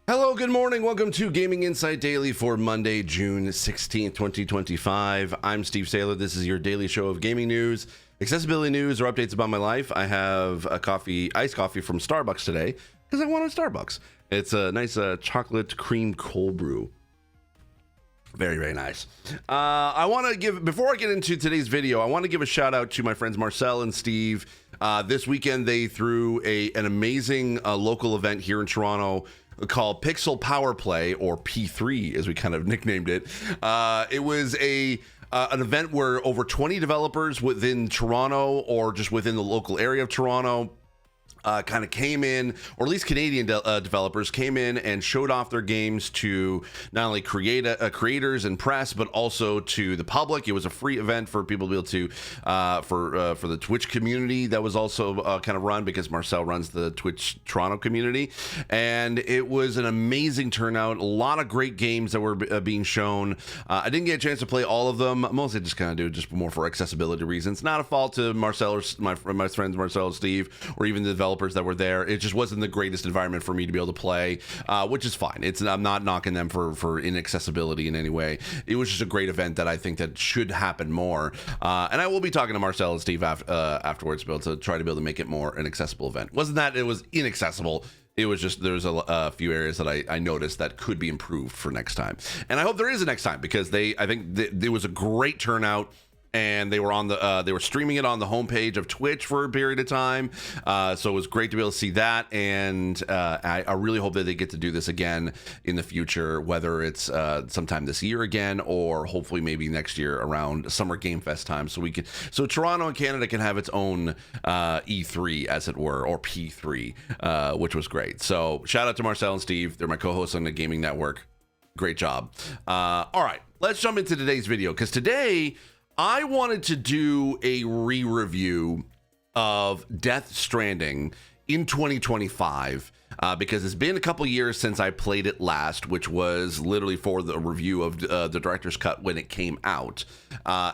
Hello, good morning. Welcome to Gaming Insight Daily for Monday, June 16th, 2025. I'm Steve Saylor. This is your daily show of gaming news, accessibility news, or updates about my life. I have a iced coffee from Starbucks today because I wanted Starbucks. It's a nice chocolate cream cold brew. Very, very nice. I want to give, before I get into today's video, I want to give a shout out to my friends Marcel and Steve. This weekend, they threw an amazing local event here in Toronto called Pixel Power Play, or P3 as we kind of nicknamed it. It was an event where over 20 developers within Toronto or just within the local area of Toronto kind of came in, or at least Canadian developers came in and showed off their games to not only creators and press, but also to the public. It was a free event for people to be able to, for the Twitch community that was also kind of run, because Marcel runs the Twitch Toronto community. And it was an amazing turnout, a lot of great games that were being shown. I didn't get a chance to play all of them, mostly just kind of do just more for accessibility reasons. Not a fault to Marcel or my friends Marcel and Steve, or even the developers that were there. It just wasn't the greatest environment for me to be able to play, which is fine. I'm not knocking them for inaccessibility in any way. It was just a great event that I think that should happen more. And I will be talking to Marcel and Steve afterwards to be able to try to be able to make it more an accessible event. Wasn't that it was inaccessible. It was just there's a few areas that I noticed that could be improved for next time. And I hope there is a next time, because I think there was a great turnout. And they were they were streaming it on the homepage of Twitch for a period of time, so it was great to be able to see that. And I really hope that they get to do this again in the future, whether it's sometime this year again, or hopefully maybe next year around Summer Game Fest time, so Toronto and Canada can have its own E3, as it were, or P3, which was great. So shout out to Marcel and Steve. They're my co-hosts on the Gaming Network. Great job. All right, let's jump into today's video, because today I wanted to do a re-review of Death Stranding in 2025, because it's been a couple years since I played it last, which was literally for the review of the director's cut when it came out.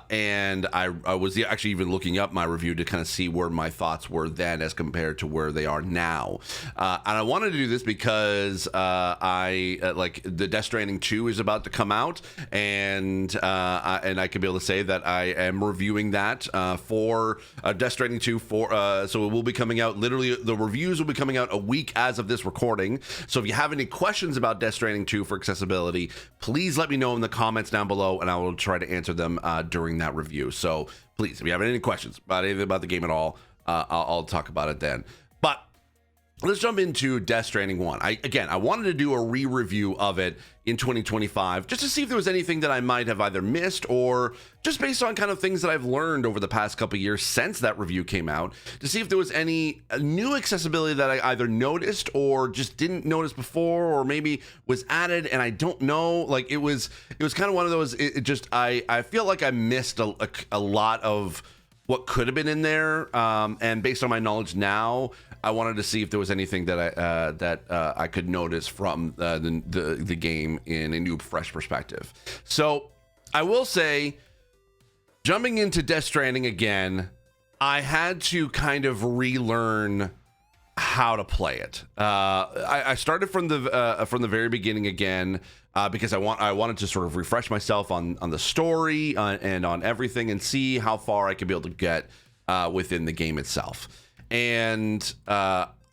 And I was actually even looking up my review to kind of see where my thoughts were then as compared to where they are now. And I wanted to do this because like the Death Stranding 2 is about to come out, and I could be able to say that I am reviewing that for Death Stranding 2 so it will be coming out, literally the reviews will be coming out a week as of this recording. So if you have any questions about Death Stranding 2 for accessibility, please let me know in the comments down below, and I will try to answer them during that review. So please, if you have any questions about anything about the game at all, I'll talk about it then. But let's jump into Death Stranding 1. I wanted to do a re-review of it in 2025, just to see if there was anything that I might have either missed, or just based on kind of things that I've learned over the past couple of years since that review came out, to see if there was any new accessibility that I either noticed or just didn't notice before, or maybe was added and I don't know. Like it was kind of one of those, I feel like I missed a lot of what could have been in there, and based on my knowledge now, I wanted to see if there was anything that I could notice from the game in a new, fresh perspective. So I will say, jumping into Death Stranding again, I had to kind of relearn how to play it. I started from the very beginning again, because I wanted to sort of refresh myself on the story and on everything, and see how far I could be able to get within the game itself. And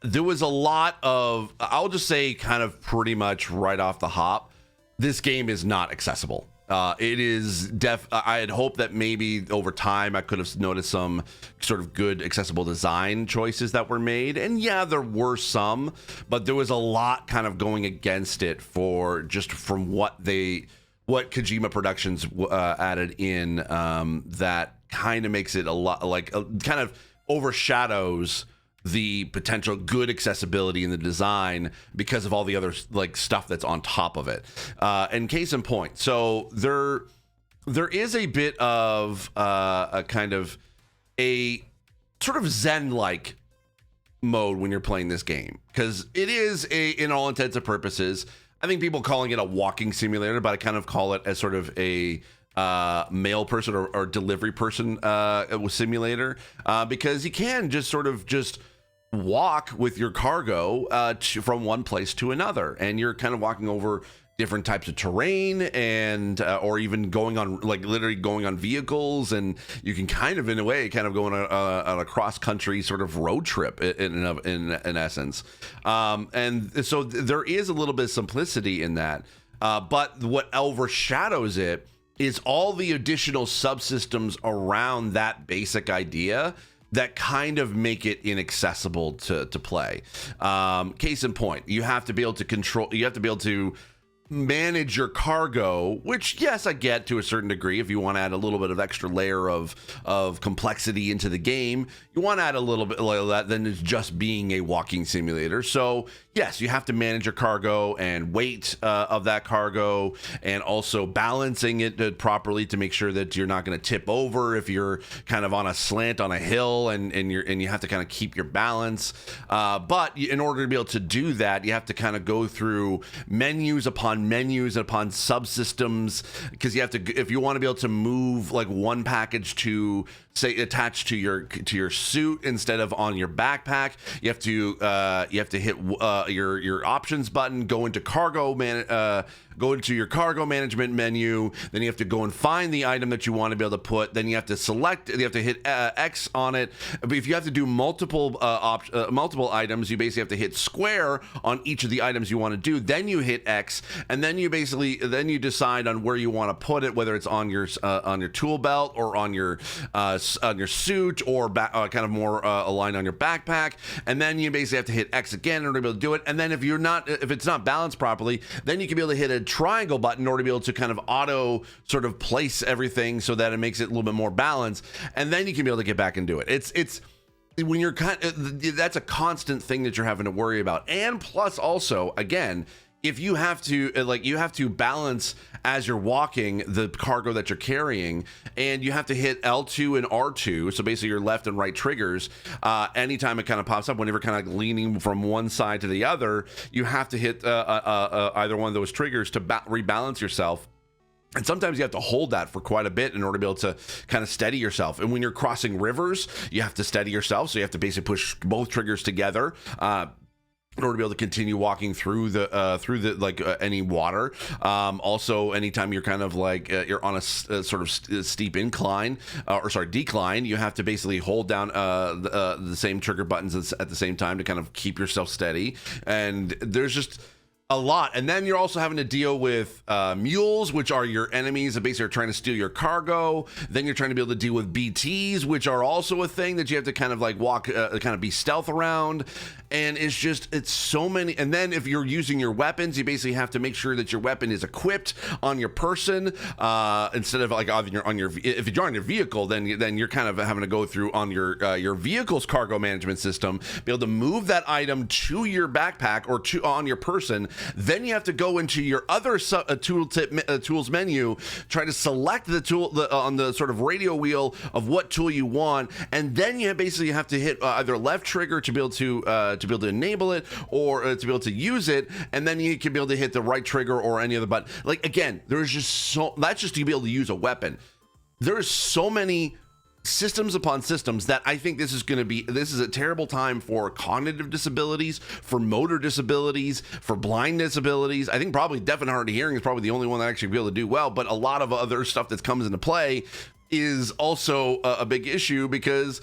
there was a lot of, I'll just say kind of pretty much right off the hop, this game is not accessible. It is I had hoped that maybe over time I could have noticed some sort of good accessible design choices that were made, and yeah, there were some, but there was a lot kind of going against it for just from what Kojima Productions added in, that kind of makes it a lot like kind of overshadows the potential good accessibility in the design because of all the other like stuff that's on top of it. And case in point, so there is a bit of a kind of a sort of Zen-like mode when you're playing this game, because it is in all intents and purposes, I think people calling it a walking simulator, but I kind of call it as sort of a mail person or delivery person simulator, because you can just sort of just walk with your cargo from one place to another, and you're kind of walking over different types of terrain, and or even going on, like literally going on vehicles, and you can kind of, in a way, kind of go on a cross country sort of road trip in essence. And so there is a little bit of simplicity in that, but what overshadows it is all the additional subsystems around that basic idea that kind of make it inaccessible to play. Case in point, you have to be able to manage your cargo, which, yes, I get to a certain degree. If you want to add a little bit of extra layer of complexity into the game, you want to add a little bit like that than it's just being a walking simulator. So yes, you have to manage your cargo and weight of that cargo, and also balancing it properly to make sure that you're not going to tip over if you're kind of on a slant on a hill, and you have to kind of keep your balance. But in order to be able to do that, you have to kind of go through menus upon subsystems, because you have to, if you want to be able to move like one package to, say, attached to your suit instead of on your backpack, you have to hit your options button, go into go into your cargo management menu, then you have to go and find the item that you want to be able to put, then you have to hit X on it. But if you have to do multiple items, you basically have to hit square on each of the items you want to do, then you hit X, and then you decide on where you want to put it, whether it's on your tool belt or on your suit, or kind of more aligned on your backpack, and then you basically have to hit X again in order to be able to do it. And then if it's not balanced properly, then you can be able to hit a triangle button in order to be able to kind of auto sort of place everything so that it makes it a little bit more balanced, and then you can be able to get back and do it. It's when you're that's a constant thing that you're having to worry about. And plus, also, again, if you have to balance as you're walking the cargo that you're carrying, and you have to hit L2 and R2, so basically your left and right triggers, anytime it kind of pops up, whenever kind of leaning from one side to the other, you have to hit either one of those triggers to rebalance yourself. And sometimes you have to hold that for quite a bit in order to be able to kind of steady yourself. And when you're crossing rivers, you have to steady yourself, so you have to basically push both triggers together in order to be able to continue walking through any water. Also, anytime you're kind of like you're on a sort of steep incline decline, you have to basically hold down the same trigger buttons at the same time to kind of keep yourself steady. And there's just a lot. And then you're also having to deal with mules, which are your enemies that basically are trying to steal your cargo. Then you're trying to be able to deal with BTs, which are also a thing that you have to kind of like walk, kind of be stealth around. And it's so many. And then if you're using your weapons, you basically have to make sure that your weapon is equipped on your person, instead of like if you're on your vehicle, then you're kind of having to go through on your vehicle's cargo management system, be able to move that item to your backpack or on your person. Then you have to go into your other tools menu, try to select the tool on the sort of radio wheel of what tool you want, and then you basically have to hit either left trigger to be able to enable it, or to be able to use it, and then you can be able to hit the right trigger or any other button. Like, again, there's just that's just to be able to use a weapon. There's so many systems upon systems that I think this is a terrible time for cognitive disabilities, for motor disabilities, for blind disabilities. I think probably deaf and hard of hearing is probably the only one that actually be able to do well, but a lot of other stuff that comes into play is also a big issue, because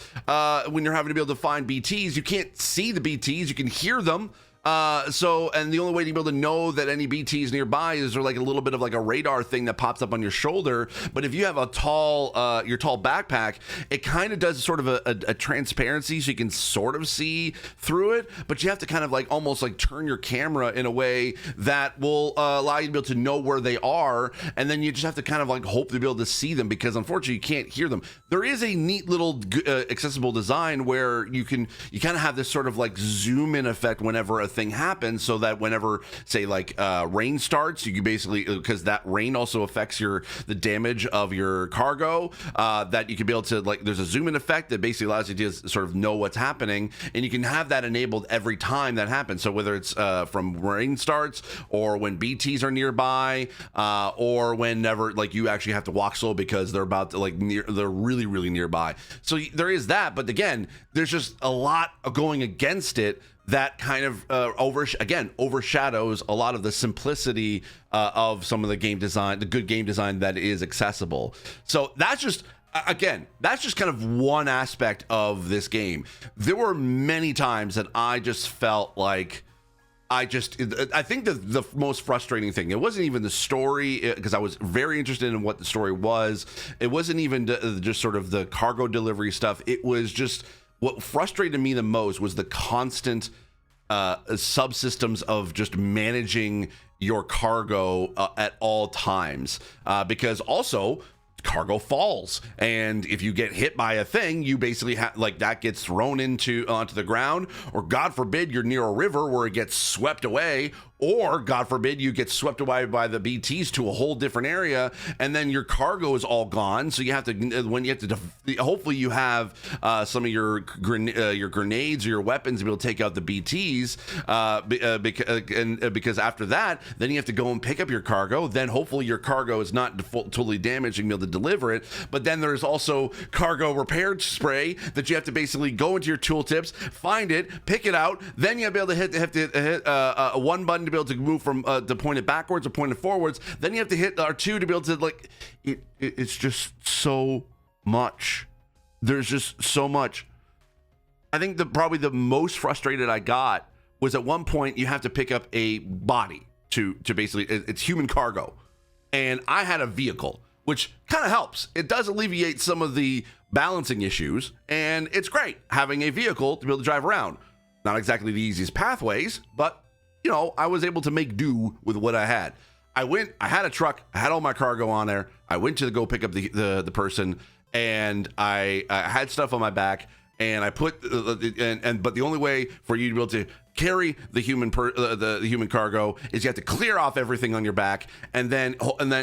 when you're having to be able to find BTs, you can't see the BTs, you can hear them. And the only way to be able to know that any BT is nearby is there like a little bit of like a radar thing that pops up on your shoulder. But if you have your tall backpack, it kind of does sort of a transparency, so you can sort of see through it, but you have to kind of like almost like turn your camera in a way that will allow you to be able to know where they are. And then you just have to kind of like hope to be able to see them, because unfortunately you can't hear them. There is a neat little accessible design where you kind of have this sort of like zoom in effect whenever a thing happen, so that whenever, say, like rain starts, you can basically, because that rain also affects the damage of your cargo, that you can be able to, like, there's a zoom in effect that basically allows you to sort of know what's happening, and you can have that enabled every time that happens. So whether it's from rain starts, or when BTs are nearby, or whenever, like, you actually have to walk slow because they're about to, like, they're really, really nearby. So there is that, but again, there's just a lot going against it that kind of overshadows a lot of the simplicity of some of the game design, the good game design that is accessible. So that's just kind of one aspect of this game. There were many times that I just felt like I think the most frustrating thing, it wasn't even the story, because I was very interested in what the story was. It wasn't even just sort of the cargo delivery stuff. It was just, what frustrated me the most was the constant subsystems of just managing your cargo at all times, because also cargo falls, and if you get hit by a thing, you basically have, like, that gets thrown onto the ground, or God forbid you're near a river where it gets swept away, or God forbid you get swept away by the BTs to a whole different area, and then your cargo is all gone. So you have to, hopefully you have some of your grenades or your weapons to be able to take out the BTs, because after that, then you have to go and pick up your cargo. Then hopefully your cargo is not totally damaged and be able to deliver it. But then there's also cargo repair spray that you have to basically go into your tooltips, find it, pick it out. Then you have to be able to hit one button to be able to move from to point it backwards or point it forwards. Then you have to hit R2 to be able to, like, it's just so much. There's just so much. I think probably the most frustrated I got was at one point you have to pick up a body to basically, it's human cargo, and I had a vehicle, which kind of helps. It does alleviate some of the balancing issues, and it's great having a vehicle to be able to drive around. Not exactly the easiest pathways, but you know, I was able to make do with what I had. I had a truck, I had all my cargo on there. I went to go pick up the person, and I had stuff on my back, and I put but the only way for you to be able to carry the human cargo is you have to clear off everything on your back, and then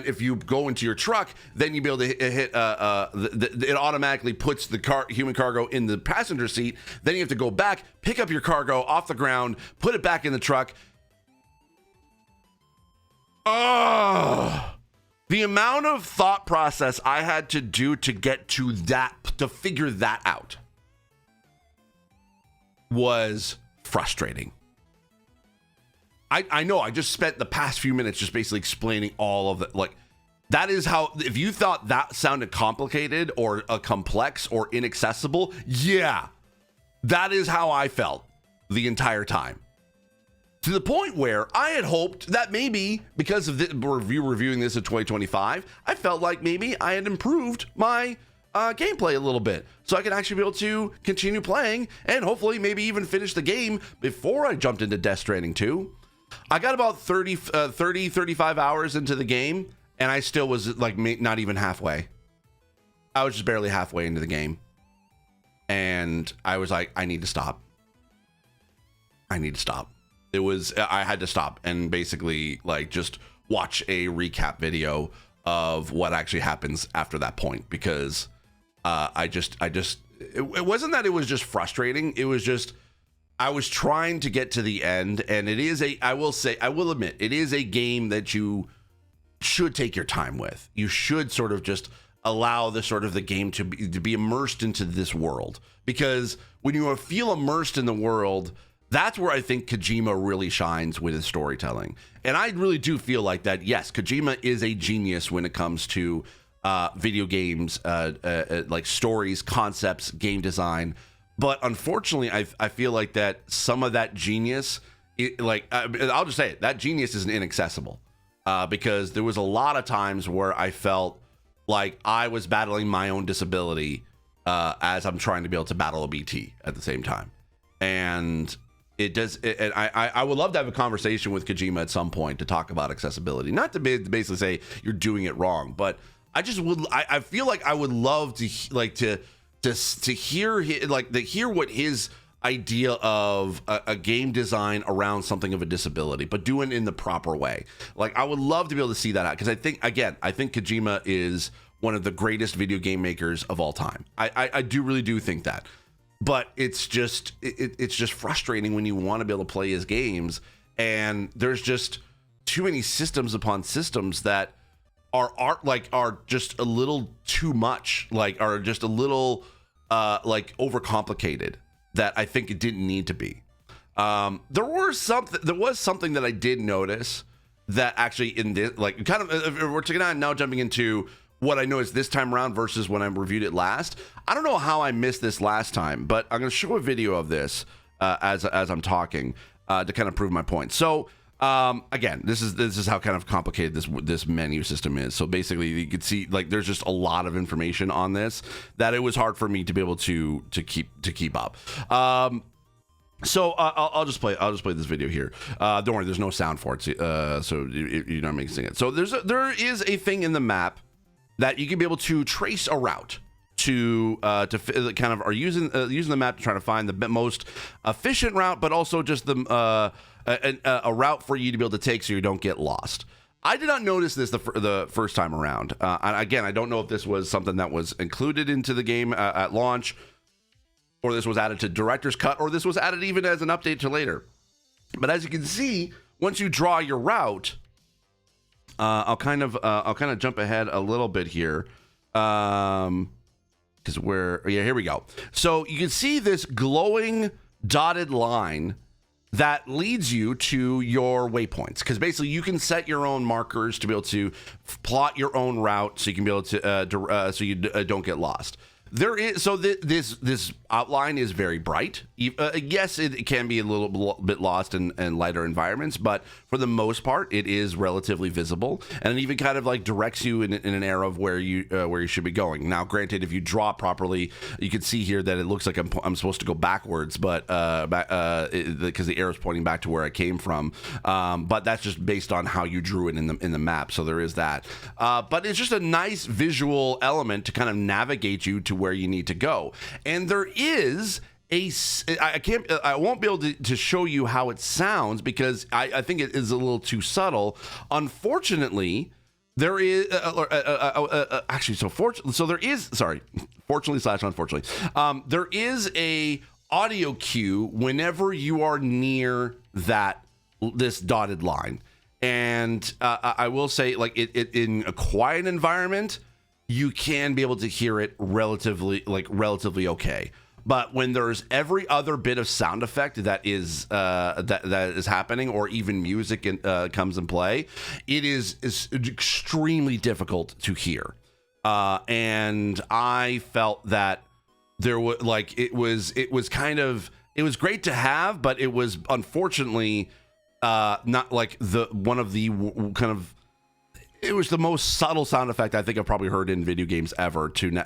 if you go into your truck, then you'll be able to hit it automatically puts the human cargo in the passenger seat. Then you have to go back, pick up your cargo off the ground, put it back in the truck. The amount of thought process I had to do to get to figure that out was frustrating. I know I just spent the past few minutes just basically explaining all of it. Like, that is how, if you thought that sounded complicated or complex or inaccessible, yeah, that is how I felt the entire time. To the point where I had hoped that maybe, because of reviewing this in 2025, I felt like maybe I had improved my gameplay a little bit, so I could actually be able to continue playing and hopefully maybe even finish the game before I jumped into Death Stranding 2. I got about 35 hours into the game, and I still was like not even halfway. I was just barely halfway into the game, and I was like, I need to stop. I had to stop and basically, like, just watch a recap video of what actually happens after that point, because it wasn't that it was just frustrating. It was just, I was trying to get to the end, and I will admit, it is a game that you should take your time with. You should sort of just allow the game to be immersed into this world, because when you feel immersed in the world, that's where I think Kojima really shines with his storytelling. And I really do feel like that, yes, Kojima is a genius when it comes to video games, like stories, concepts, game design. But unfortunately, I feel like that some of that genius, I'll just say it, that genius is inaccessible. Because there was a lot of times where I felt like I was battling my own disability as I'm trying to be able to battle a BT at the same time. And I would love to have a conversation with Kojima at some point to talk about accessibility, not to basically say you're doing it wrong, but I feel like I would love to hear hear what his idea of a game design around something of a disability, but doing it in the proper way. Like, I would love to be able to see that out, because I think Kojima is one of the greatest video game makers of all time. I really do think that. But it's just frustrating when you want to be able to play his games, and there's just too many systems upon systems that are just a little too much, like are just a little overcomplicated, that I think it didn't need to be. There was something that I did notice that actually in this, like, kind of, we're taking on now, jumping into what I noticed this time around versus when I reviewed it last. I don't know how I missed this last time, but I'm going to show a video of this as I'm talking to kind of prove my point. So again, this is how kind of complicated this menu system is. So basically, you can see, like, there's just a lot of information on this that it was hard for me to be able to keep up. So I'll just play this video here. Don't worry, there's no sound for it, so you're not mixing it. So there is a thing in the map that you can be able to trace a route to kind of are using the map to try to find the most efficient route, but also just a route for you to be able to take so you don't get lost. I did not notice this the first time around. And again, I don't know if this was something that was included into the game at launch, or this was added to director's cut, or this was added even as an update to later. But as you can see, once you draw your route, I'll kind of jump ahead a little bit here, because here we go. So you can see this glowing dotted line that leads you to your waypoints, because basically you can set your own markers to be able to plot your own route, so you can be able to so you don't get lost. There is, so this outline is very bright. Yes, it can be a little bit lost in lighter environments, but for the most part, it is relatively visible, and it even kind of like directs you in an arrow of where you should be going. Now, granted, if you draw properly, you can see here that it looks like I'm supposed to go backwards, but because the arrow's pointing back to where I came from. But that's just based on how you drew it in the map. So there is that. But it's just a nice visual element to kind of navigate you to where you need to go. And there is I won't be able to show you how it sounds, because I think it is a little too subtle. Unfortunately, there is fortunately/unfortunately, there is a audio cue whenever you are near this dotted line. And I will say, like, it in a quiet environment, you can be able to hear it relatively okay. But when there's every other bit of sound effect that is happening, or even music comes in play, it is extremely difficult to hear. And I felt that there was, like, it was great to have, but it was unfortunately not like it was the most subtle sound effect I think I've probably heard in video games ever to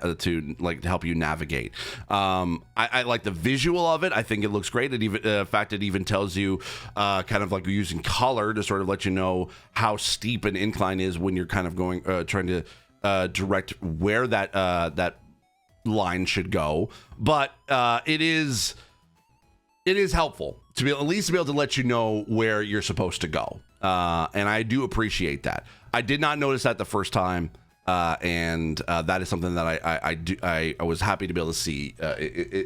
help you navigate. I like the visual of it. I think it looks great. It even, in fact, it even tells you kind of like using color to sort of let you know how steep an incline is when you're kind of going trying to direct where that line should go. But it is helpful to be at least be able to let you know where you're supposed to go. And I do appreciate that. I did not notice that the first time, and that is something that I was happy to be able to see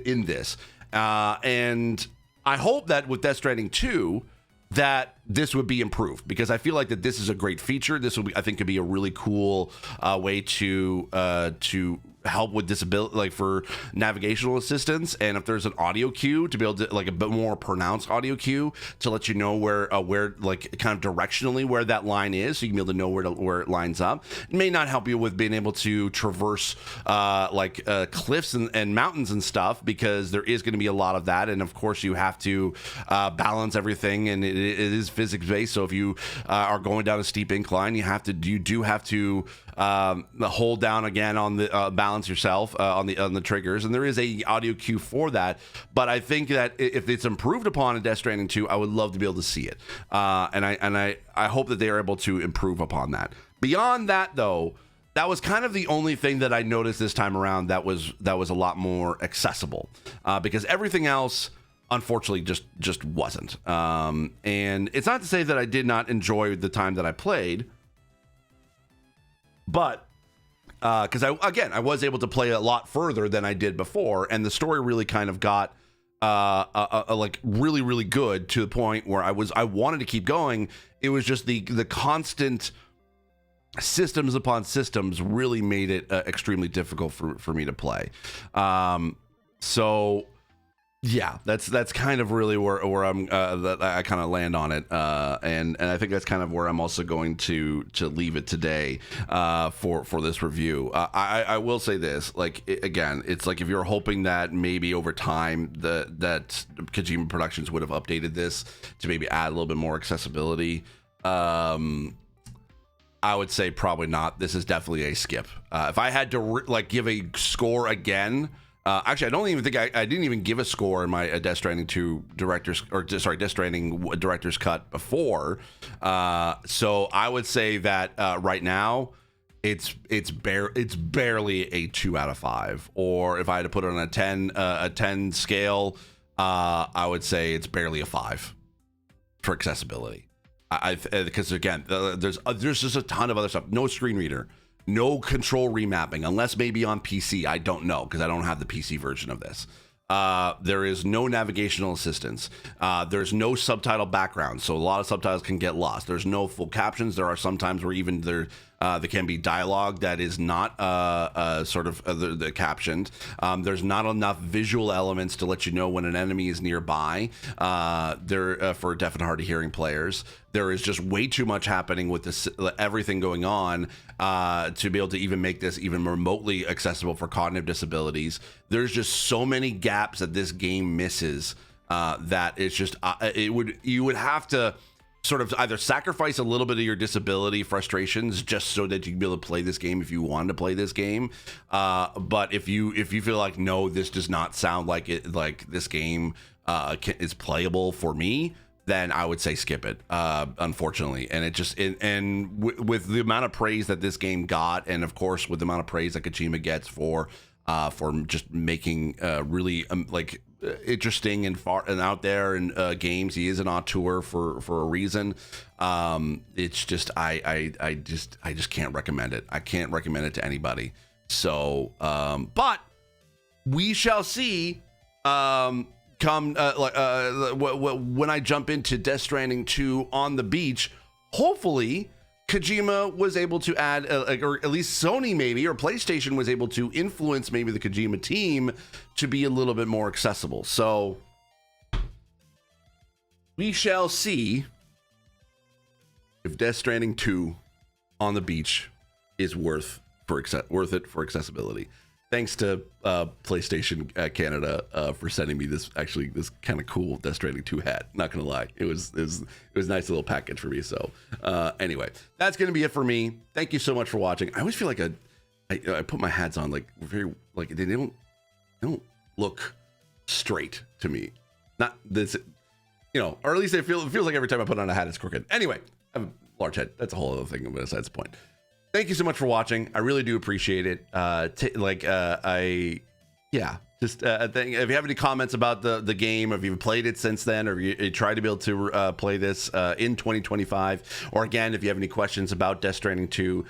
in this. And I hope that with Death Stranding 2, that this would be improved, because I feel like that this is a great feature. This will be, I think, could be a really cool way to help with disability, like for navigational assistance. And if there's an audio cue, to be able to, like, a bit more pronounced audio cue to let you know where like kind of directionally where that line is, so you can be able to know where it lines up. It may not help you with being able to traverse cliffs and mountains and stuff, because there is going to be a lot of that, and of course you have to balance everything, and it is physics based. So if you are going down a steep incline, you do have to hold down again on the balance yourself on the triggers, and there is a audio cue for that. But I think that if it's improved upon in Death Stranding 2, I would love to be able to see it, and I hope that they are able to improve upon that. Beyond that, though, that was kind of the only thing that I noticed this time around that was a lot more accessible, because everything else unfortunately just wasn't. And it's not to say that I did not enjoy the time that I played, but because I was able to play a lot further than I did before, and the story really kind of got like really, really good to the point where I wanted to keep going. It was just the constant systems upon systems really made it extremely difficult for me to play. So yeah, that's kind of really where I'm that I kind of land on it, and I think that's kind of where I'm also going to leave it today for this review. I will say this, like, again, it's like if you're hoping that maybe over time that Kojima Productions would have updated this to maybe add a little bit more accessibility, I would say probably not. This is definitely a skip. If I had to give a score again. Actually, I don't even think I didn't even give a score in my Death Stranding 2 Death Stranding director's cut before. So I would say that right now it's barely a 2 out of 5. Or if I had to put it on a 10 scale, I would say it's barely a 5 for accessibility. Because again, there's just a ton of other stuff. No screen reader. No control remapping, unless maybe on PC. I don't know, because I don't have the PC version of this. There is no navigational assistance. There's no subtitle background, so a lot of subtitles can get lost. There's no full captions. There are some times where even there can be dialogue that is not the captioned. There's not enough visual elements to let you know when an enemy is nearby. For deaf and hard of hearing players, there is just way too much happening with this, everything going on, to be able to even make this even remotely accessible for cognitive disabilities. There's just so many gaps that this game misses, that it's just you would have to sort of either sacrifice a little bit of your disability frustrations just so that you can be able to play this game if you wanted to play this game. But if you feel like, no, this does not sound like it, like this game is playable for me, then I would say skip it, unfortunately. And with the amount of praise that this game got, and of course with the amount of praise that Kojima gets for just making really interesting and far and out there in games, he is an auteur for a reason. It's just I just can't recommend it. I can't recommend it to anybody. So, but we shall see. When I jump into Death Stranding 2 on the beach, hopefully Kojima was able to add, or at least Sony maybe, or PlayStation was able to influence maybe the Kojima team to be a little bit more accessible. So we shall see if Death Stranding 2 on the beach is worth it for accessibility. Thanks to PlayStation Canada for sending me this kind of cool Death Stranding 2 hat. Not gonna lie, it was a nice little package for me. So anyway, that's gonna be it for me. Thank you so much for watching. I always feel like I put my hats on very they don't look straight to me. Not this, or at least it feels like every time I put on a hat it's crooked. Anyway, I have a large head. That's a whole other thing, but besides the point. Thank you so much for watching. I really do appreciate it. If you have any comments about the game, or if you've played it since then, or you try to be able to play this in 2025, or again, if you have any questions about Death Stranding 2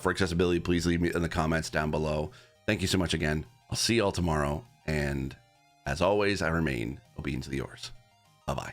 for accessibility, please leave me in the comments down below. Thank you so much again. I'll see you all tomorrow, and as always, I remain obedient to the yours. Bye-bye.